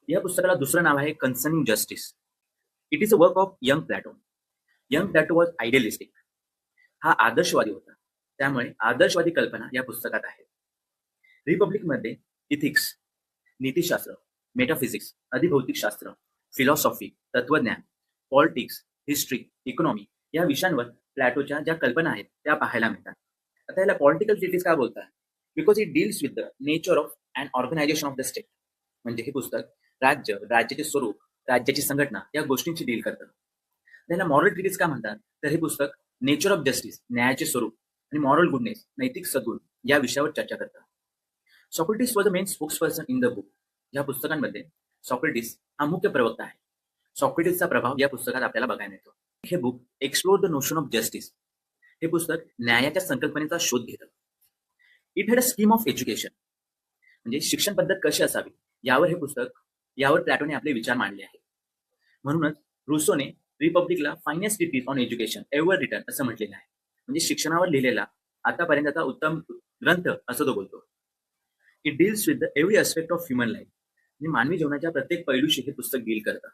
या पुस्तकाला दुसरं नाव आहे concerning justice. It is a work of young plateau. Young plateau was idealistic. हा आदर्शवादी होता. त्यामुळे आदर्शवादी कल्पना या पुस्तकात आहे. रिपब्लिकमध्ये इथिक्स, नीतिशास्त्र, मेटाफिजिक्स, अधिभौतिकशास्त्र, फिलॉसॉफी, तत्वज्ञान, पॉलिटिक्स, हिस्ट्री, इकॉनॉमी या विषयांवर प्लॅटोच्या ज्या कल्पना आहेत त्या पाहायला मिळतात. आता याला पॉलिटिकल थेसिस का बोलतात? Because it deals with the nature of and organisation of the state. म्हणजे हे पुस्तक राज्य, राज्याचे स्वरूप, राज्याची संघटना या गोष्टींची डील करतं. त्याला मॉरल ट्रिटिस का म्हणतात? तर हे पुस्तक नेचर ऑफ जस्टिस, न्यायाचे स्वरूप, आणि मॉरल गुडनेस, नैतिक सद्गुण या विषयावर चर्चा करतात. Socrates was the main spokesperson in the book. या पुस्तकांमध्ये सॉक्रेटिस हा मुख्य प्रवक्ता आहे. सॉक्रेटिसचा प्रभाव या पुस्तकात आपल्याला बघायला मिळतो. हे book explore the notion of justice. हे पुस्तक न्यायाच्या संकल्पनेचा शोध घेतं. It had a scheme of education. म्हणजे शिक्षण पद्धत कशी असावी यावर प्लॅटोने आपले विचार मांडले आहेत. म्हणूनच रुसोने रिपब्लिकला finest treatise on education ever written असं म्हटलेलं आहे. म्हणजे शिक्षणावर लिहिलेला आतापर्यंतचा उत्तम ग्रंथ असं तो बोलतो. It deals with the every aspect of human life. म्हणजे मानवी जीवनाच्या प्रत्येक पैलूशी हे पुस्तक डील करतं.